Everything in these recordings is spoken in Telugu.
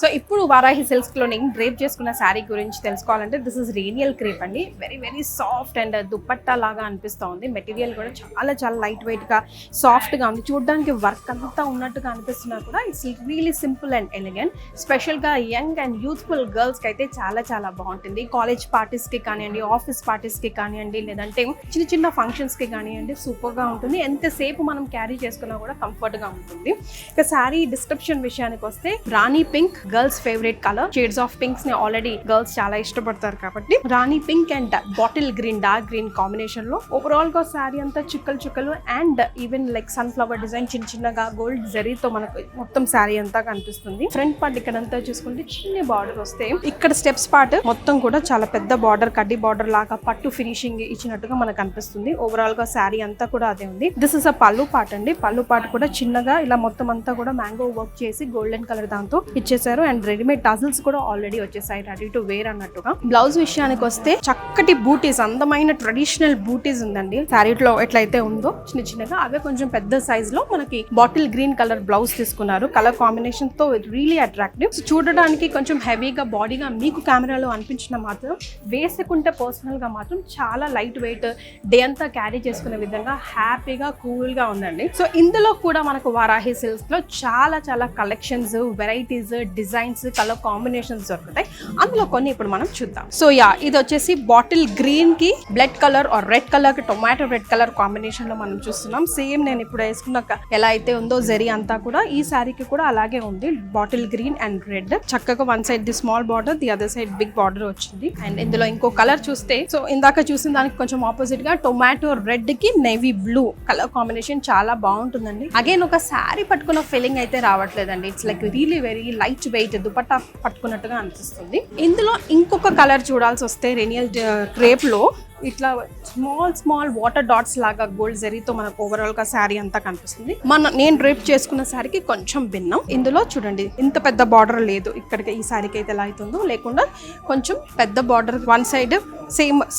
సో ఇప్పుడు వారాహి సిల్క్స్ లో నేను డ్రేప్ చేసుకున్న శారీ గురించి తెలుసుకోవాలంటే దిస్ ఇస్ రేనియల్ క్రేప్ అండి. Very very soft and dupatta లాగా అనిపిస్తుంది. మెటీరియల్ కూడా చాలా చాలా లైట్ వెయిట్ గా సాఫ్ట్ గా ఉంది. చూడడానికి వర్క్ అంతా ఉన్నట్టుగా అనిపిస్తున్నా కూడా it's really simple and elegant. Special గా యంగ్ అండ్ యూత్ఫుల్ గర్ల్స్ కి అయితే చాలా చాలా బాగుంటుంది. కాలేజ్ పార్టీస్ కి కానివ్వండి, ఆఫీస్ పార్టీస్ కి కానివ్వండి, లేదంటే చిన్న చిన్న ఫంక్షన్స్ కి కానివ్వండి, సూపర్ గా ఉంటుంది. ఎంతసేపు మనం క్యారీ చేసుకున్నా కూడా కంఫర్ట్ గా ఉంటుంది. ఇక శారీ డిస్క్రిప్షన్ విషయానికి వస్తే rani pink girls favourite colour. Shades of pinks ని ఆల్రెడీ గర్ల్స్ చాలా ఇష్టపడతారు కాబట్టి rani pink and bottle green, dark green combination లో ఓవరాల్ గా శారీ అంతా చుక్కలు చుక్కలు and even like sunflower design చిన్న చిన్నగా గోల్డ్ జరీతో మనకు మొత్తం శారీ అంతా కనిపిస్తుంది. ఫ్రంట్ పార్ట్ ఇక్కడ అంతా చూసుకుంటే చిన్న బార్డర్ వస్తే ఇక్కడ స్టెప్స్ పార్ట్ మొత్తం కూడా చాలా పెద్ద బార్డర్, కడ్డీ బార్డర్ లాగా పట్టు ఫినిషింగ్ ఇచ్చినట్టుగా మనకు కనిపిస్తుంది. ఓవరాల్ గా శారీ అంతా కూడా అదే ఉంది. దిస్ ఇస్ అ పల్లు పార్ట్ అండి. పల్లు పార్ట్ కూడా చిన్నగా ఇలా మొత్తం అంతా కూడా మ్యాంగో వర్క్ చేసి గోల్డెన్ కలర్ దాంతో ఇచ్చేసారు. అండ్ రెడీమేడ్ టజల్స్ కూడా ఆల్రెడీ వచ్చేసాయి రెడీ టు వేర్ అన్నట్టుగా. బ్లౌజ్ విషయానికి వస్తే చక్కటి బూటీస్, అందమైన ట్రెడిషనల్ బూటీస్ ఉందండి. శారీలో ఎట్లయితే ఉందో చిన్న చిన్నగా అవే కొంచెం పెద్ద సైజ్ లో మనకి బాటిల్ గ్రీన్ కలర్ బ్లౌజ్ తీసుకున్నారు. కలర్ కాంబినేషన్ తో రియలీ అట్రాక్టివ్. చూడడానికి కొంచెం హెవీగా బాడీగా మీకు కెమెరాలో అనిపించిన మాత్రం వేసుకుంటే పర్సనల్ గా మాత్రం చాలా లైట్ వెయిట్ డే అంతా క్యారీ చేసుకునే విధంగా హ్యాపీగా కూల్ గా ఉందండి. సో ఇందులో కూడా మనకు వారాహి సిల్క్స్ లో చాలా చాలా collections, varieties, designs, colour combinations దొరుకుతాయి. అందులో కొన్ని ఇప్పుడు మనం చూద్దాం. సో ఇది వచ్చేసి బాటిల్ గ్రీన్ కి blood colour or red colour కి టొమాటో రెడ్ కలర్ కాంబినేషన్ లో మనం చూస్తున్నాం. సేమ్ నేను ఇప్పుడు వేసుకున్న ఎలా అయితే ఉందో జరీ అంతా కూడా ఈ శారీకి కూడా అలాగే ఉంది. బాటిల్ గ్రీన్ అండ్ రెడ్ చక్కగా one side the small border, the other side big border వచ్చింది. అండ్ ఇందులో ఇంకో కలర్ చూస్తే సో ఇందాక చూసిన దానికి కొంచెం ఆపోజిట్ గా టొమాటో రెడ్ కి నేవీ బ్లూ కలర్ కాంబినేషన్ చాలా బాగుంటుందండి. అగైన్ ఒక శారీ పట్టుకున్న ఫీలింగ్ అయితే రావట్లేదండి. It's like really very light weight dupatta పట్టుకున్నట్టుగా అనిపిస్తుంది. ఇందులో ఇంకొక కలర్ చూడాల్సి వస్తే రేనియల్ క్రేప్ లో ఇట్లా స్మాల్ స్మాల్ వాటర్ డాట్స్ లాగా గోల్డ్ జరీతో మనకు ఓవరాల్ గా శారీ అంతా కనిపిస్తుంది. నేను డ్రేప్ చేసుకున్న శారీకి కొంచెం భిన్నం. ఇందులో చూడండి ఇంత పెద్ద బార్డర్ లేదు. ఇక్కడికి ఈ శారీకి అయితే ఎలా అవుతుందో లేకుండా కొంచెం పెద్ద border, one side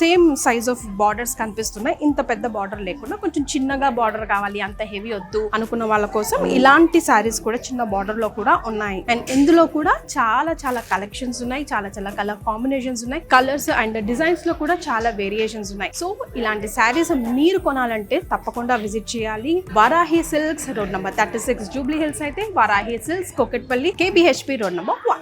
same size of borders కనిపిస్తున్నాయి. ఇంత పెద్ద బార్డర్ లేకుండా కొంచెం చిన్నగా బార్డర్ కావాలి, అంత హెవీ వద్దు అనుకున్న వాళ్ళ కోసం ఇలాంటి శారీస్ కూడా చిన్న బార్డర్ లో కూడా ఉన్నాయి. అండ్ ఇందులో కూడా చాలా చాలా కలెక్షన్స్ ఉన్నాయి, చాలా చాలా కలర్ కాంబినేషన్స్ ఉన్నాయి. కలర్స్ అండ్ డిజైన్స్ లో కూడా చాలా వేరియేషన్ ఉన్నాయి. సో ఇలాంటి శారీస్ మీరు కొనాలంటే తప్పకుండా విజిట్ చేయాలి. Varahi silks road number 36 Jubilee Hills అయితే Varahi silks, Kukatpally, KBHP road number 1.